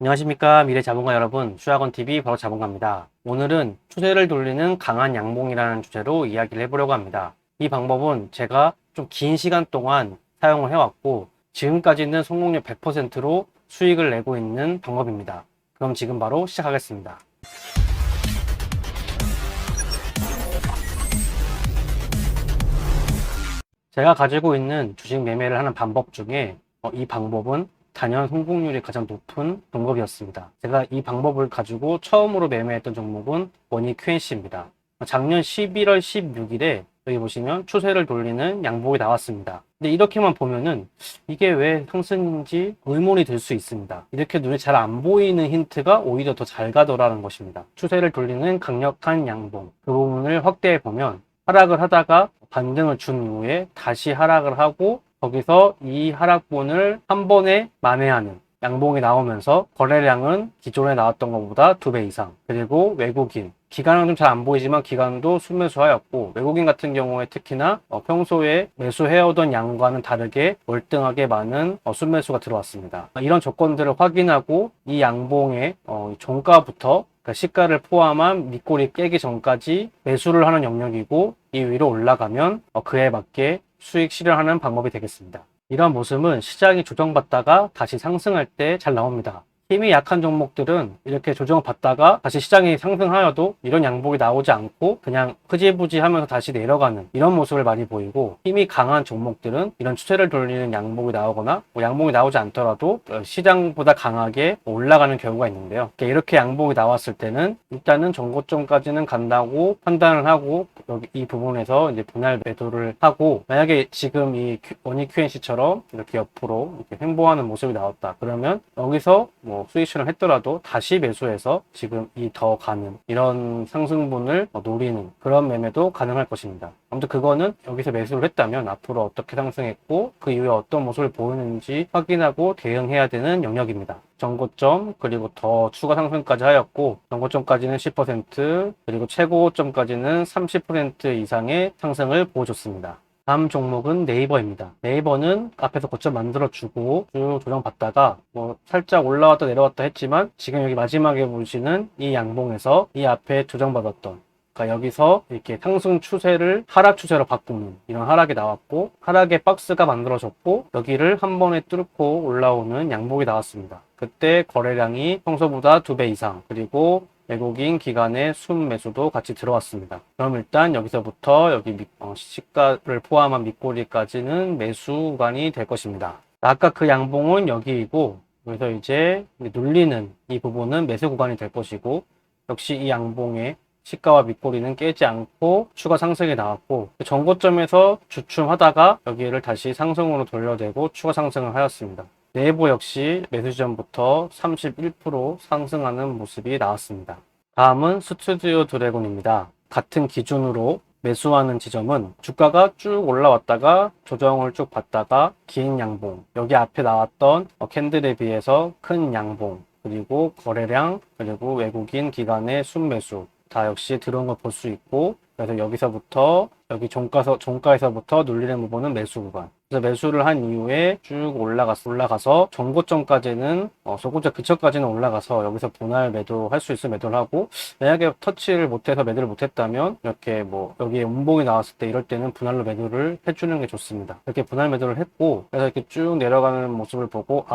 안녕하십니까 미래자본가 여러분, 수학원TV 바로 자본가입니다. 오늘은 추세를 돌리는 강한 양봉이라는 주제로 이야기를 해보려고 합니다. 이 방법은 제가 좀 긴 시간 동안 사용을 해왔고 지금까지는 성공률 100%로 수익을 내고 있는 방법입니다. 그럼 지금 바로 시작하겠습니다. 제가 가지고 있는 주식 매매를 하는 방법 중에 이 방법은 단연 성공률이 가장 높은 방법이었습니다. 제가 이 방법을 가지고 처음으로 매매했던 종목은 원익 QNC입니다. 작년 11월 16일에 여기 보시면 추세를 돌리는 양봉이 나왔습니다. 근데 이렇게만 보면은 이게 왜 상승인지 의문이 들 수 있습니다. 이렇게 눈에 잘 안 보이는 힌트가 오히려 더 잘 가더라는 것입니다. 추세를 돌리는 강력한 양봉, 그 부분을 확대해 보면 하락을 하다가 반등을 준 이후에 다시 하락을 하고 거기서 이 하락분을 한 번에 만회하는 양봉이 나오면서 거래량은 기존에 나왔던 것보다 2배 이상, 그리고 외국인 기관은 좀 잘 안 보이지만 기관도 순매수하였고, 외국인 같은 경우에 특히나 평소에 매수해오던 양과는 다르게 월등하게 많은 순매수가 들어왔습니다. 이런 조건들을 확인하고 이 양봉의 종가부터, 그러니까 시가를 포함한 밑골이 깨기 전까지 매수를 하는 영역이고, 이 위로 올라가면 그에 맞게 수익 실현하는 방법이 되겠습니다. 이런 모습은 시장이 조정받다가 다시 상승할 때 잘 나옵니다. 힘이 약한 종목들은 이렇게 조정을 받다가 다시 시장이 상승하여도 이런 양봉이 나오지 않고 그냥 흐지부지 하면서 다시 내려가는 이런 모습을 많이 보이고, 힘이 강한 종목들은 이런 추세를 돌리는 양봉이 나오거나 양봉이 나오지 않더라도 시장보다 강하게 올라가는 경우가 있는데요. 이렇게 양봉이 나왔을 때는 일단은 전고점까지는 간다고 판단을 하고, 여기 이 부분에서 이제 분할 매도를 하고, 만약에 지금 이 원익 QNC처럼 이렇게 옆으로 이렇게 횡보하는 모습이 나왔다 그러면 여기서 수익 실현을 했더라도 다시 매수해서 지금 이 더 가는 이런 상승분을 노리는 그런 매매도 가능할 것입니다. 아무튼 그거는 여기서 매수를 했다면 앞으로 어떻게 상승했고 그 이후에 어떤 모습을 보이는지 확인하고 대응해야 되는 영역입니다. 전고점 그리고 더 추가 상승까지 하였고, 전고점까지는 10%, 그리고 최고점까지는 30% 이상의 상승을 보여줬습니다. 다음 종목은 네이버입니다. 네이버는 앞에서 고점 만들어주고 쭉 조정받다가 살짝 올라왔다 내려왔다 했지만, 지금 여기 마지막에 보시는 이 양봉에서 이 앞에 조정받았던, 그러니까 여기서 이렇게 상승 추세를 하락 추세로 바꾸는 이런 하락이 나왔고, 하락의 박스가 만들어졌고 여기를 한 번에 뚫고 올라오는 양봉이 나왔습니다. 그때 거래량이 평소보다 2배 이상, 그리고 외국인 기관의 순매수도 같이 들어왔습니다. 그럼 일단 여기서부터 여기 시가를 포함한 밑꼬리까지는 매수 구간이 될 것입니다. 아까 그 양봉은 여기이고, 그래서 이제 눌리는 이 부분은 매수 구간이 될 것이고, 역시 이 양봉의 시가와 밑꼬리는 깨지 않고 추가 상승이 나왔고, 전고점에서 주춤하다가 여기를 다시 상승으로 돌려내고 추가 상승을 하였습니다. 네이버 역시 매수 지점부터 31% 상승하는 모습이 나왔습니다. 다음은 스튜디오 드래곤입니다. 같은 기준으로 매수하는 지점은 주가가 쭉 올라왔다가 조정을 쭉 받다가 긴 양봉, 여기 앞에 나왔던 캔들에 비해서 큰 양봉, 그리고 거래량, 그리고 외국인 기관의 순매수 다 역시 들어온 걸 볼 수 있고, 그래서 여기서부터 여기 종가에서부터 눌리는 부분은 매수 구간. 그래서 매수를 한 이후에 쭉 올라가서 전고점까지는 저고점 근처까지는 올라가서 여기서 분할 매도할 수 있으면 매도를 하고, 만약에 터치를 못해서 매도를 못했다면 이렇게 여기에 음봉이 나왔을 때 이럴 때는 분할로 매도를 해주는 게 좋습니다. 이렇게 분할 매도를 했고, 그래서 이렇게 쭉 내려가는 모습을 보고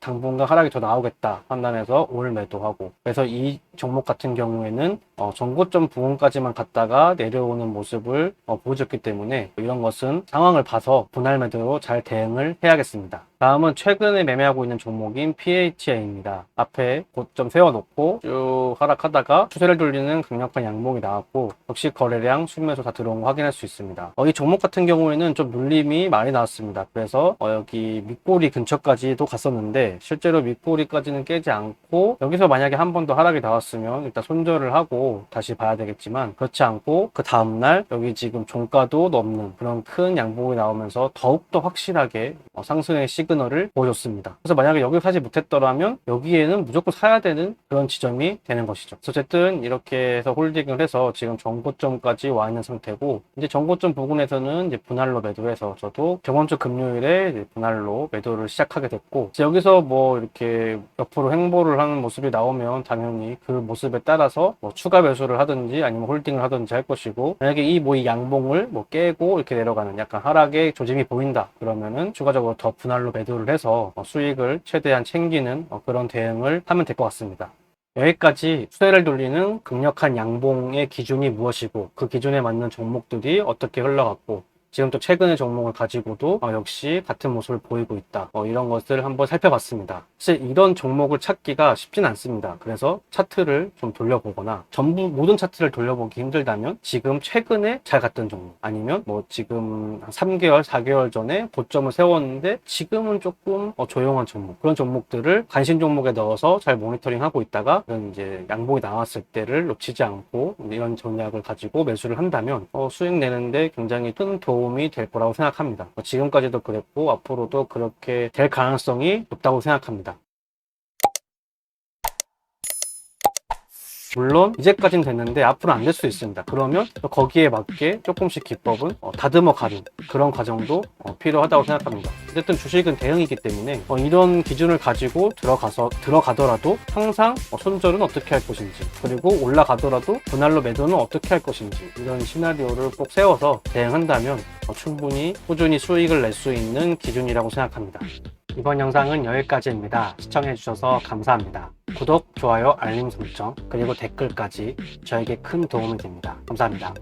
당분간 하락이 더 나오겠다 판단해서 올 매도하고, 그래서 이 종목 같은 경우에는 전고점 부분까지만 갔다가 내려오는 모습을 보여줬기 때문에 이런 것은 상황을 봐서 분할 매도로 잘 대응을 해야겠습니다. 다음은 최근에 매매하고 있는 종목인 PHA입니다. 앞에 고점 세워놓고 쭉 하락하다가 추세를 돌리는 강력한 양봉이 나왔고, 역시 거래량, 순매수 다 들어온 거 확인할 수 있습니다. 이 종목 같은 경우에는 좀 눌림이 많이 나왔습니다. 그래서 여기 밑꼬리 근처까지도 갔었는데 실제로 밑꼬리까지는 깨지 않고, 여기서 만약에 한 번 더 하락이 나왔으면 일단 손절을 하고 다시 봐야 되겠지만, 그렇지 않고 그 다음날 여기 지금 종가도 넘는 그런 큰 양봉이 나오면서 더욱더 확실하게 상승의 시그널 시그널을 보여줬습니다. 그래서 만약에 여기를 사지 못했더라면 여기에는 무조건 사야 되는 그런 지점이 되는 것이죠. 어쨌든 이렇게 해서 홀딩을 해서 지금 전고점까지 와 있는 상태고, 이제 전고점 부근에서는 이제 분할로 매도해서 저도 저번 주 금요일에 이제 분할로 매도를 시작하게 됐고, 이제 여기서 뭐 이렇게 옆으로 횡보를 하는 모습이 나오면 당연히 그 모습에 따라서 뭐 추가 매수를 하든지 아니면 홀딩을 하든지 할 것이고, 만약에 이 양봉을 뭐 깨고 이렇게 내려가는 약간 하락의 조짐이 보인다 그러면은 추가적으로 더 분할로 매도를 해서 수익을 최대한 챙기는 그런 대응을 하면 될 것 같습니다. 여기까지 수혜를 돌리는 강력한 양봉의 기준이 무엇이고, 그 기준에 맞는 종목들이 어떻게 흘러갔고, 지금 또 최근의 종목을 가지고도 역시 같은 모습을 보이고 있다, 이런 것을 한번 살펴봤습니다. 사실 이런 종목을 찾기가 쉽진 않습니다. 그래서 차트를 좀 돌려보거나, 전부 모든 차트를 돌려보기 힘들다면 지금 최근에 잘 갔던 종목, 아니면 뭐 지금 한 3개월 4개월 전에 고점을 세웠는데 지금은 조금 조용한 종목, 그런 종목들을 관심 종목에 넣어서 잘 모니터링하고 있다가 이제 양봉이 나왔을 때를 놓치지 않고 이런 전략을 가지고 매수를 한다면 수익 내는데 굉장히 큰 도움이 될 거라고 생각합니다. 지금까지도 그랬고 앞으로도 그렇게 될 가능성이 높다고 생각합니다. 물론 이제까지는 됐는데 앞으로 안 될 수도 있습니다. 그러면 거기에 맞게 조금씩 기법은 다듬어 가는 그런 과정도 필요하다고 생각합니다. 어쨌든 주식은 대응이기 때문에 이런 기준을 가지고 들어가더라도 항상 손절은 어떻게 할 것인지, 그리고 올라가더라도 분할로 매도는 어떻게 할 것인지, 이런 시나리오를 꼭 세워서 대응한다면 충분히 꾸준히 수익을 낼 수 있는 기준이라고 생각합니다. 이번 영상은 여기까지입니다. 시청해주셔서 감사합니다. 구독, 좋아요, 알림 설정, 그리고 댓글까지 저에게 큰 도움이 됩니다. 감사합니다.